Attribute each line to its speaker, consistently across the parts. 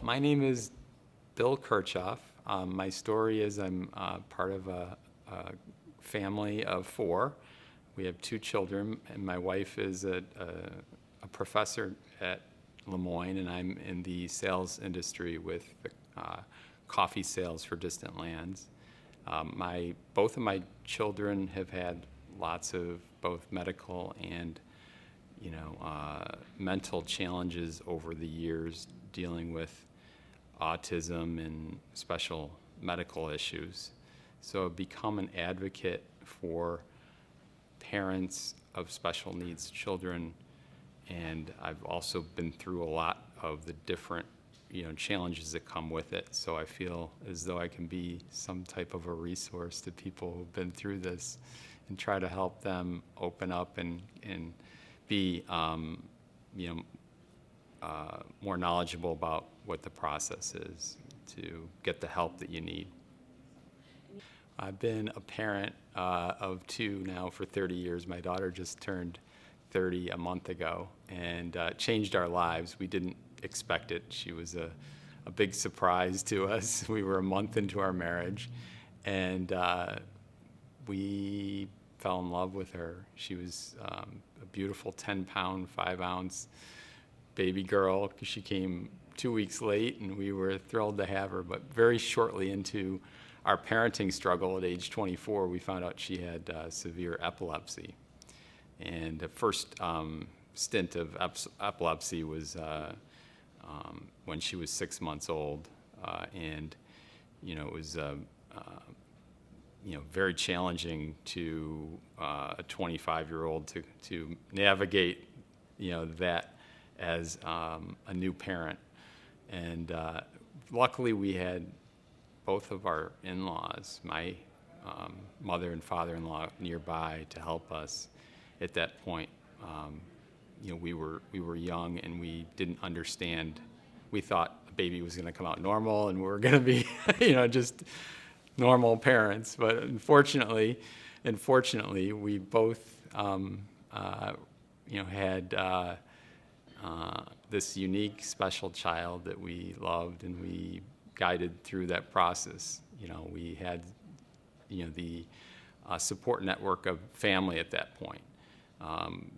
Speaker 1: My name is Bill Kirchoff. My story is I'm part of a family of four. We have two children, and my wife is a professor at Le Moyne, and I'm in the sales industry with coffee sales for distant lands. Both of my children have had lots of both medical and mental challenges over the years dealing with autism and special medical issues. So I've become an advocate for parents of special needs children, and I've also been through a lot of the different challenges that come with it. So I feel as though I can be some type of a resource to people who've been through this and try to help them open up and be more knowledgeable about what the process is to get the help that you need. I've been a parent of two now for 30 years. My daughter just turned 30 a month ago and changed our lives. We didn't expect it. She was a big surprise to us. We were a month into our marriage, and we fell in love with her. She was a beautiful 10-pound, 5-ounce baby girl. She came 2 weeks late, and we were thrilled to have her. But very shortly into our parenting struggle at age 24, we found out she had severe epilepsy. And the first stint of epilepsy was when she was 6 months old, and it was very challenging to a 25-year-old to navigate that as a new parent. And luckily we had both of our in-laws, my mother and father-in-law, nearby to help us at that point. We were young and we didn't understand. We thought a baby was going to come out normal and we were going to be just normal parents. But unfortunately, we both had this unique, special child that we loved, and we guided through that process. We had the support network of family at that point.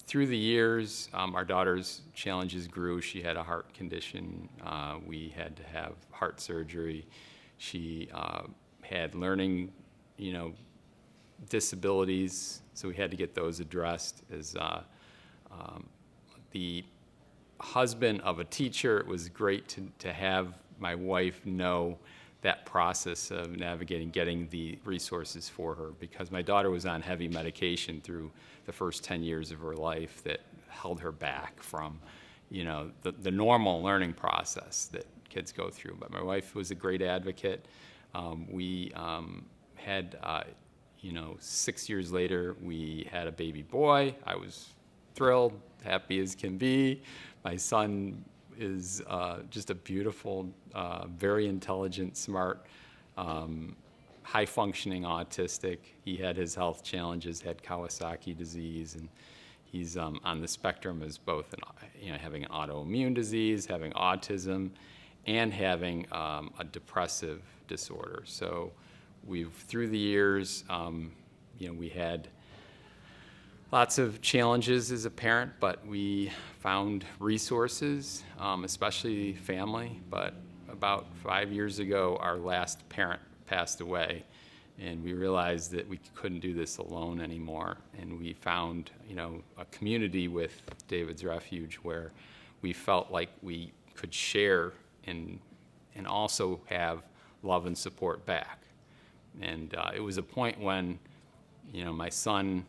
Speaker 1: Through the years, our daughter's challenges grew. She had a heart condition. We had to have heart surgery. She had learning, disabilities, so we had to get those addressed. As the husband of a teacher, it was great to have my wife know that process of navigating, getting the resources for her, because my daughter was on heavy medication through the first 10 years of her life that held her back from, the normal learning process that kids go through. But my wife was a great advocate. We had, 6 years later, we had a baby boy. I was thrilled, happy as can be. My son is just a beautiful, very intelligent, smart, high-functioning autistic. He had his health challenges, had Kawasaki disease, and he's on the spectrum as both having an autoimmune disease, having autism, and having a depressive disorder. So through the years, we had lots of challenges as a parent, but we found resources, especially family. But about 5 years ago, our last parent passed away, and we realized that we couldn't do this alone anymore. And we found, a community with David's Refuge where we felt like we could share and also have love and support back. And it was a point when, my son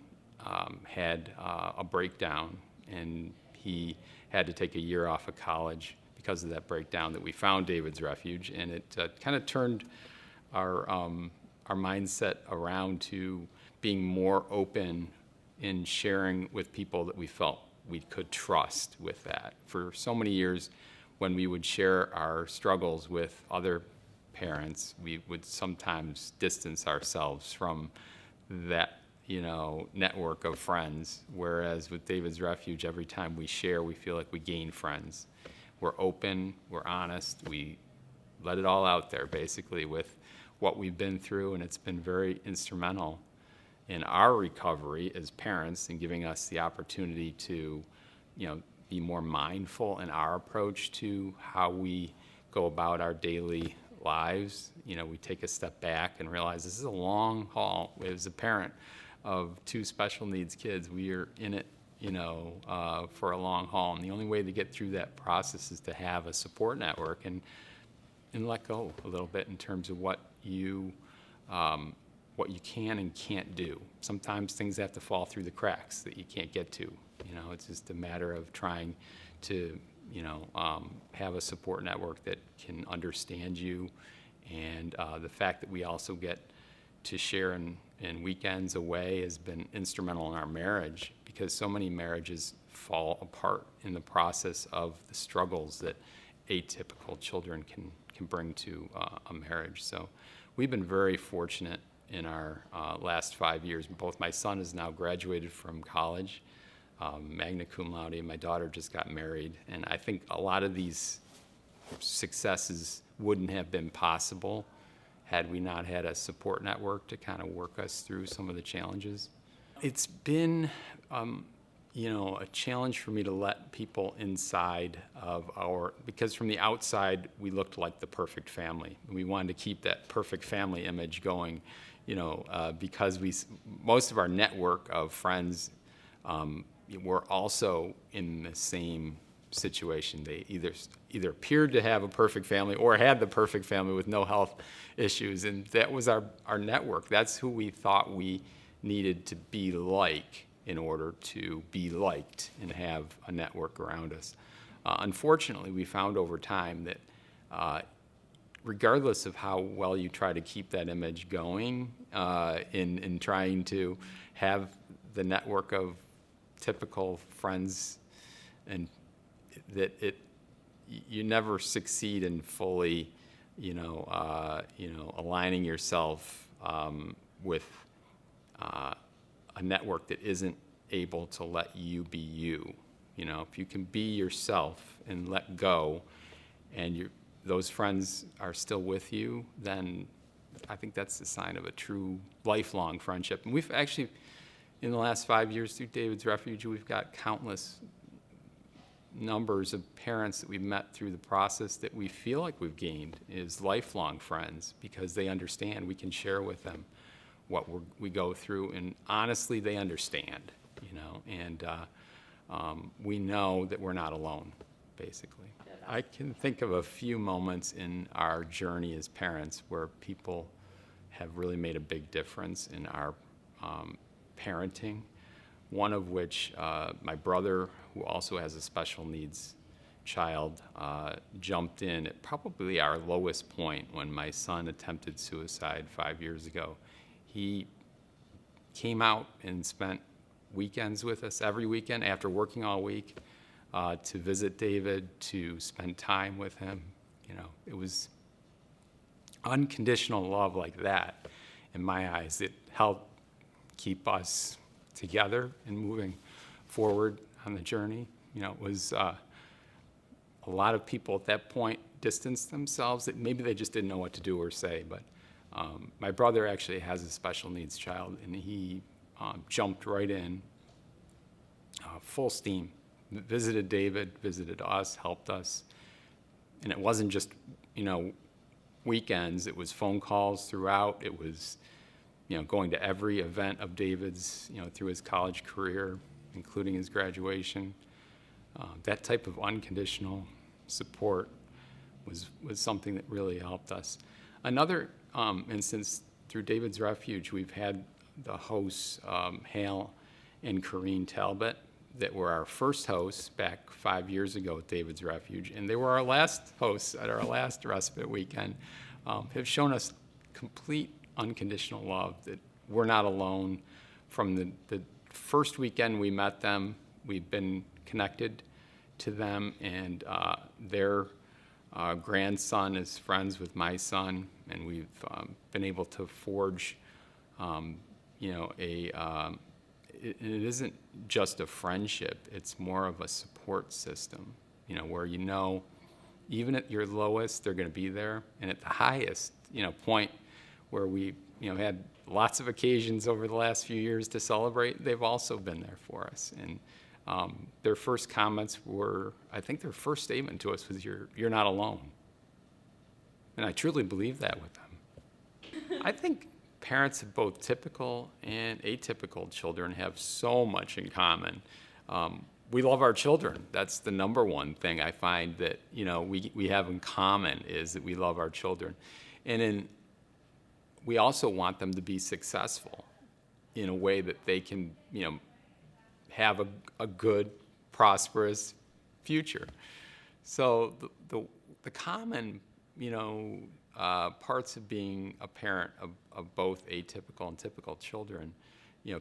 Speaker 1: had a breakdown, and he had to take a year off of college because of that breakdown, that we found David's Refuge, and it kind of turned our mindset around to being more open in sharing with people that we felt we could trust with that. For so many years, when we would share our struggles with other parents, we would sometimes distance ourselves from that network of friends, whereas with David's Refuge, every time we share, we feel like we gain friends. We're open, we're honest, we let it all out there, basically, with what we've been through, and it's been very instrumental in our recovery as parents and giving us the opportunity to, be more mindful in our approach to how we go about our daily lives. We take a step back and realize this is a long haul. As a parent of two special needs kids, we are in it, for a long haul. And the only way to get through that process is to have a support network and let go a little bit in terms of what you can and can't do. Sometimes things have to fall through the cracks that you can't get to. It's just a matter of trying to, have a support network that can understand you. And the fact that we also get to share in weekends away has been instrumental in our marriage, because so many marriages fall apart in the process of the struggles that atypical children can bring to a marriage. So we've been very fortunate in our last 5 years. Both my son is now graduated from college, magna cum laude. My daughter just got married. And I think a lot of these successes wouldn't have been possible had we not had a support network to kind of work us through some of the challenges. It's been, a challenge for me to let people inside of because from the outside, we looked like the perfect family. We wanted to keep that perfect family image going, because most of our network of friends were also in the same situation. They either appeared to have a perfect family or had the perfect family with no health issues, and that was our network. That's who we thought we needed to be like in order to be liked and have a network around us. Unfortunately, we found over time that regardless of how well you try to keep that image going, in trying to have the network of typical friends, and that you never succeed in fully, aligning yourself with a network that isn't able to let you be you. If you can be yourself and let go, and those friends are still with you, then I think that's the sign of a true lifelong friendship. And we've actually, in the last 5 years through David's Refuge, we've got countless numbers of parents that we've met through the process that we feel like we've gained as lifelong friends, because they understand. We can share with them what we go through, and honestly, they understand, and we know that we're not alone, basically. I can think of a few moments in our journey as parents where people have really made a big difference in our parenting. One of which, my brother, who also has a special needs child, jumped in at probably our lowest point when my son attempted suicide 5 years ago. He came out and spent weekends with us every weekend after working all week, to visit David, to spend time with him. It was unconditional love like that, in my eyes, that helped keep us together and moving forward on the journey. It was a lot of people at that point distanced themselves, that maybe they just didn't know what to do or say. But my brother actually has a special needs child, and he jumped right in, full steam, visited David, visited us, helped us. And it wasn't just, weekends, it was phone calls throughout. It was, going to every event of David's, through his college career, including his graduation. That type of unconditional support was something that really helped us. Another instance, through David's Refuge, we've had the hosts, Hale and Corrine Talbot, that were our first hosts back 5 years ago at David's Refuge, and they were our last hosts at our last respite weekend, have shown us complete unconditional love, that we're not alone. From the first weekend we met them, we've been connected to them, and their grandson is friends with my son, and we've been able to forge, it isn't just a friendship, it's more of a support system, where Even at your lowest, they're going to be there. And at the highest, point where we, had lots of occasions over the last few years to celebrate, they've also been there for us. And their first comments were, I think their first statement to us was, you're not alone. And I truly believe that with them. I think parents of both typical and atypical children have so much in common. We love our children. That's the number one thing I find that we have in common, is that we love our children. And we also want them to be successful in a way that they can have a good, prosperous future. So the common parts of being a parent of both atypical and typical children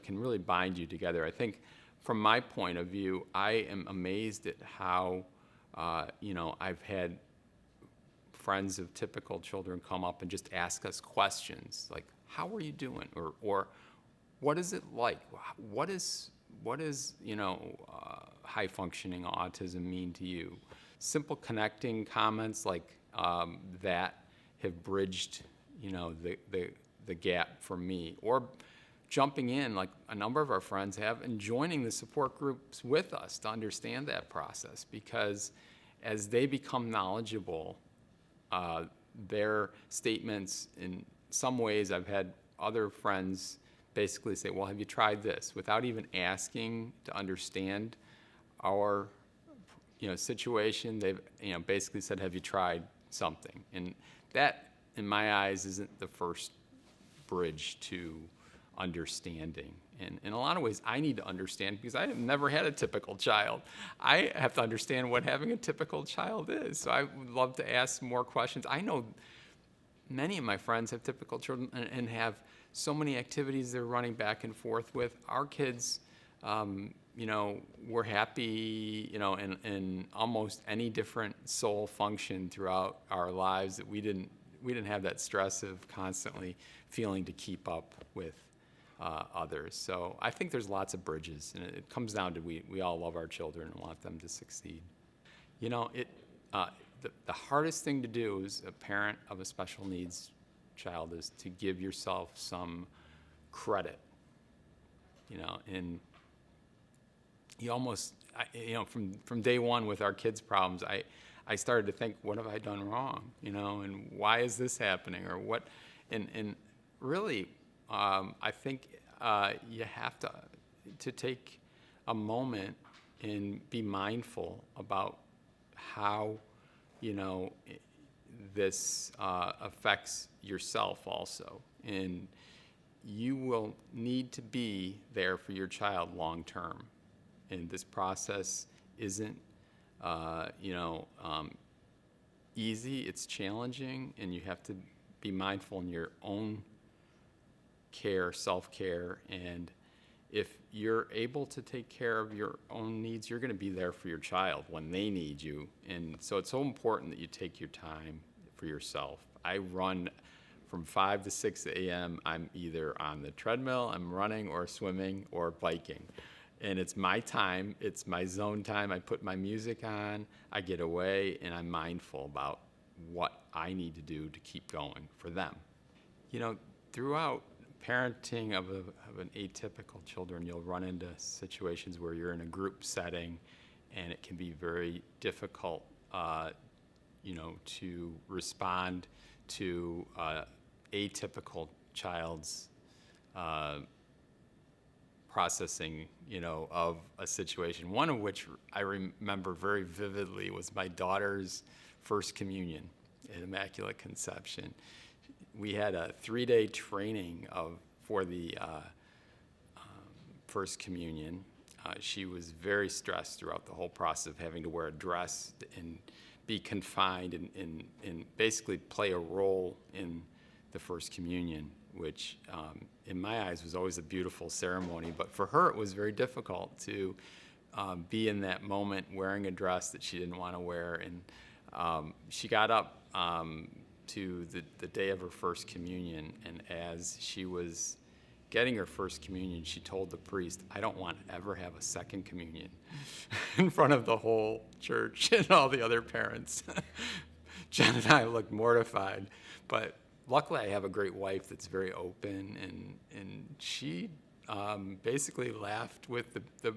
Speaker 1: can really bind you together. I think from my point of view, I am amazed at how I've had friends of typical children come up and just ask us questions like, how are you doing? Or what is it like? What is high functioning autism mean to you? Simple connecting comments like that have bridged the gap for me. Or jumping in, like a number of our friends have, and joining the support groups with us to understand that process, because as they become knowledgeable, their statements, in some ways I've had other friends basically say, well, have you tried this? Without even asking to understand our situation, they've basically said, have you tried something? And that, in my eyes, isn't the first bridge to understanding. And in a lot of ways, I need to understand, because I have never had a typical child. I have to understand what having a typical child is. So I would love to ask more questions. I know many of my friends have typical children and have so many activities they're running back and forth with. Our kids, we're happy, in almost any different soul function throughout our lives, that we didn't have that stress of constantly feeling to keep up with others. So I think there's lots of bridges, and it comes down to we all love our children and want them to succeed. The hardest thing to do as a parent of a special needs child is to give yourself some credit, and you almost, from day one with our kids' problems, I started to think, what have I done wrong, and why is this happening, or what, and really, I think you have to take a moment and be mindful about how, this affects yourself also. And you will need to be there for your child long term. And this process isn't, easy. It's challenging, and you have to be mindful in your own care, self-care, and if you're able to take care of your own needs, you're going to be there for your child when they need you. And so it's so important that you take your time for yourself. I run from 5 to 6 a.m. I'm either on the treadmill, I'm running or swimming or biking. And it's my time, it's my zone time. I put my music on, I get away, and I'm mindful about what I need to do to keep going for them. Throughout parenting of an atypical children, you'll run into situations where you're in a group setting, and it can be very difficult, to respond to atypical child's processing, of a situation. One of which I remember very vividly was my daughter's first communion at Immaculate Conception. We had a 3-day training for the first communion. She was very stressed throughout the whole process of having to wear a dress and be confined and basically play a role in the first communion, which in my eyes was always a beautiful ceremony. But for her, it was very difficult to be in that moment wearing a dress that she didn't want to wear. And she got up to the day of her first communion, and as she was getting her first communion, she told the priest, "I don't want to ever have a second communion," in front of the whole church and all the other parents. Jen and I looked mortified, but luckily I have a great wife that's very open, and she basically laughed with the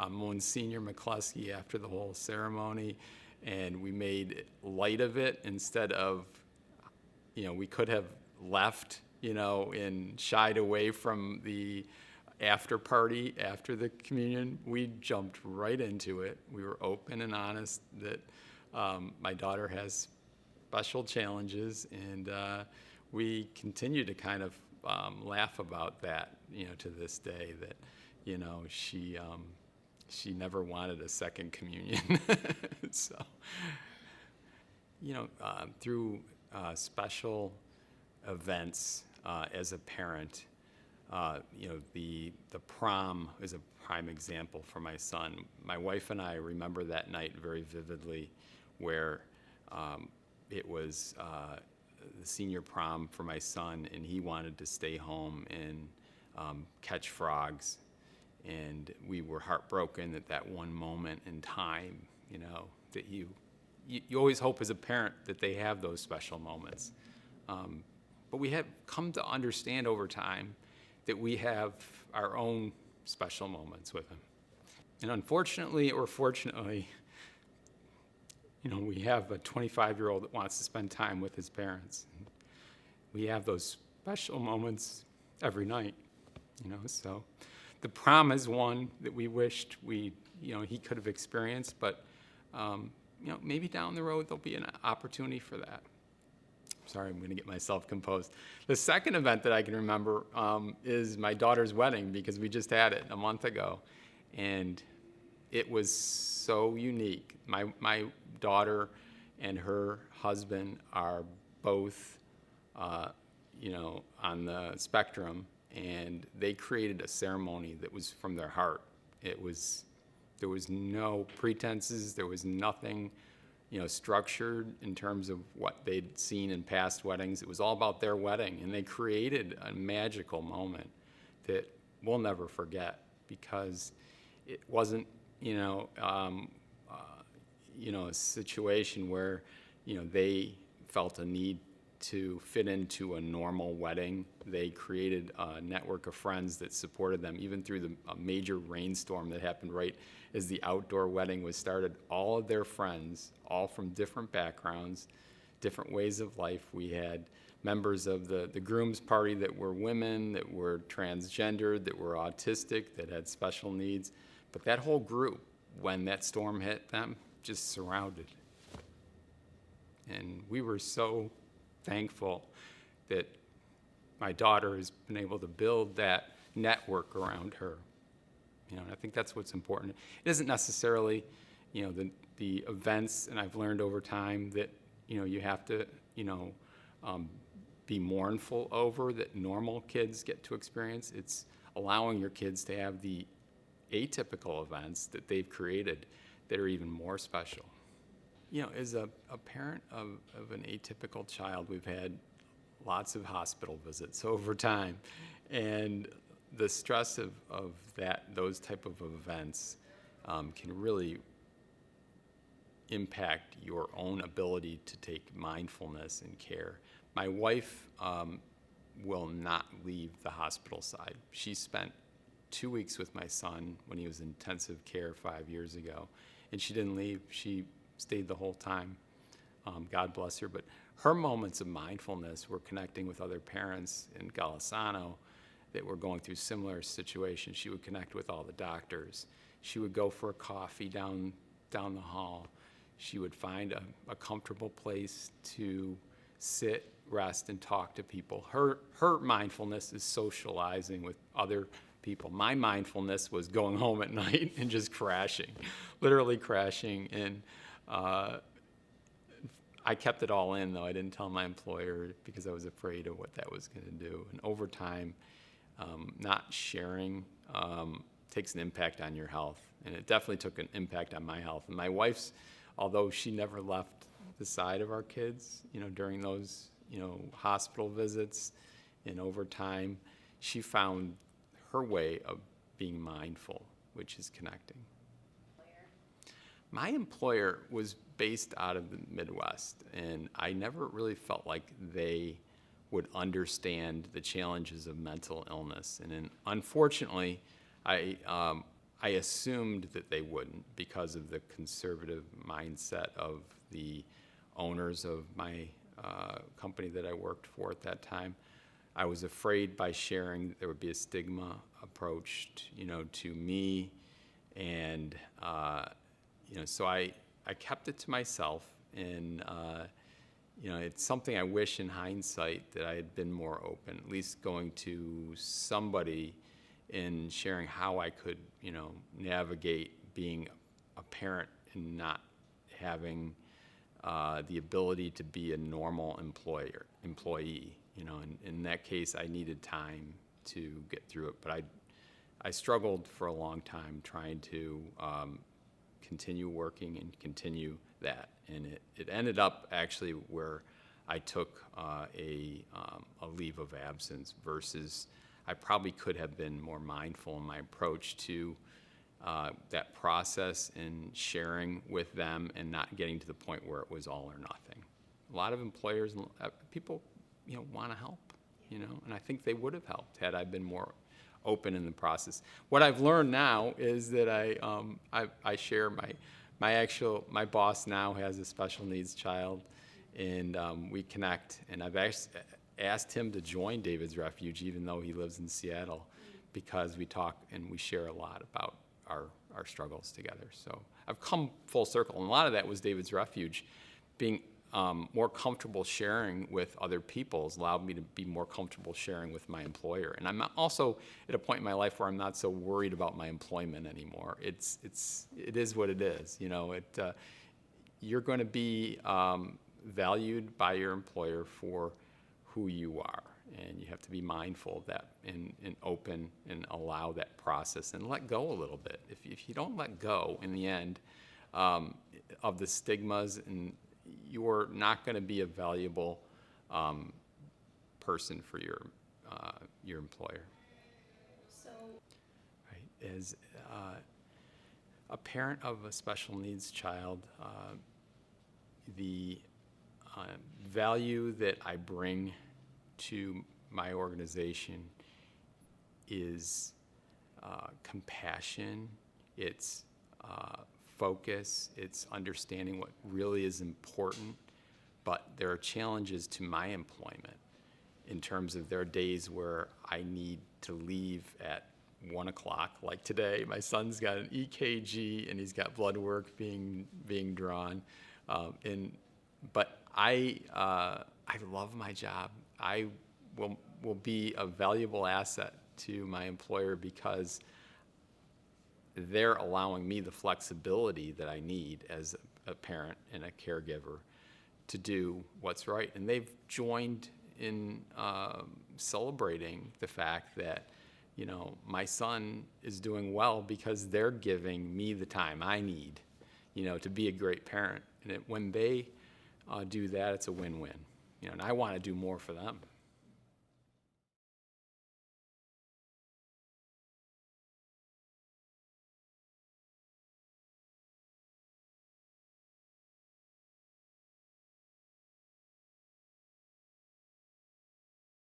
Speaker 1: Monsignor McCluskey after the whole ceremony, and we made light of it instead of, we could have left, and shied away from the after party after the communion. We jumped right into it. We were open and honest that my daughter has special challenges, and we continue to kind of laugh about that, to this day, that, she never wanted a second communion. So, through special events as a parent, the prom is a prime example for my son. My wife and I remember that night very vividly, where it was the senior prom for my son, and he wanted to stay home and catch frogs. And we were heartbroken at that one moment in time, that you always hope as a parent that they have those special moments. But we have come to understand over time that we have our own special moments with them. And unfortunately or fortunately, we have a 25-year-old that wants to spend time with his parents. We have those special moments every night, so the prom is one that we wished he could have experienced, but maybe down the road there'll be an opportunity for that. Sorry, I'm going to get myself composed. The second event that I can remember is my daughter's wedding, because we just had it a month ago, and it was so unique. My daughter and her husband are both, on the spectrum, and they created a ceremony that was from their heart. There was no pretenses. There was nothing, structured in terms of what they'd seen in past weddings. It was all about their wedding, and they created a magical moment that we'll never forget, because it wasn't, a situation where, they felt a need to fit into a normal wedding. They created a network of friends that supported them, even through a major rainstorm that happened right as the outdoor wedding was started. All of their friends, all from different backgrounds, different ways of life. We had members of the groom's party that were women, that were transgendered, that were autistic, that had special needs. But that whole group, when that storm hit them, just surrounded. And we were so thankful that my daughter has been able to build that network around her. And I think that's what's important. It isn't necessarily, the events, and I've learned over time that, you have to, be mournful over that normal kids get to experience. It's allowing your kids to have the atypical events that they've created that are even more special. As a parent of an atypical child, we've had lots of hospital visits over time, and the stress of those type of events can really impact your own ability to take mindfulness and care. My wife will not leave the hospital side. She spent 2 weeks with my son when he was in intensive care 5 years ago, and she didn't leave. She stayed the whole time. God bless her. But her moments of mindfulness were connecting with other parents in Golisano that were going through similar situations. She would connect with all the doctors. She would go for a coffee down the hall. She would find a comfortable place to sit, rest, and talk to people. Her mindfulness is socializing with other people. My mindfulness was going home at night and just crashing, literally crashing. And I kept it all in, though. I didn't tell my employer because I was afraid of what that was going to do. And over time, not sharing takes an impact on your health. And it definitely took an impact on my health. And my wife's, although she never left the side of our kids, during those, hospital visits, and over time, she found her way of being mindful, which is connecting. My employer was based out of the Midwest, and I never really felt like they would understand the challenges of mental illness. And then, unfortunately, I assumed that they wouldn't because of the conservative mindset of the owners of my company that I worked for at that time. I was afraid by sharing there would be a stigma approached, to me, and so I kept it to myself, and it's something I wish in hindsight that I had been more open, at least going to somebody and sharing how I could, navigate being a parent and not having the ability to be a normal employee. In that case, I needed time to get through it, but I struggled for a long time trying to continue working and continue that, and it ended up actually where I took a leave of absence versus I probably could have been more mindful in my approach to that process and sharing with them and not getting to the point where it was all or nothing. A lot of employers, people, want to help, and I think they would have helped had I been more open in the process. What I've learned now is that I share my boss now has a special needs child, and we connect, and I've asked him to join David's Refuge even though he lives in Seattle, because we talk and we share a lot about our struggles together. So I've come full circle, and a lot of that was David's Refuge. Being more comfortable sharing with other people has allowed me to be more comfortable sharing with my employer. And I'm also at a point in my life where I'm not so worried about my employment anymore. It is what it is. You're going to be valued by your employer for who you are, and you have to be mindful of that and open and allow that process and let go a little bit. If you don't let go in the end of the stigmas, and you're not going to be a valuable person for your employer.
Speaker 2: So,
Speaker 1: Right. As a parent of a special needs child, the value that I bring to my organization is compassion, it's focus, it's understanding what really is important, but there are challenges to my employment in terms of there are days where I need to leave at 1 o'clock, like today. My son's got an EKG and he's got blood work being drawn, but I love my job. I will be a valuable asset to my employer because they're allowing me the flexibility that I need as a parent and a caregiver to do what's right. And they've joined in celebrating the fact that, my son is doing well because they're giving me the time I need, to be a great parent. And when they do that, it's a win-win. And I want to do more for them.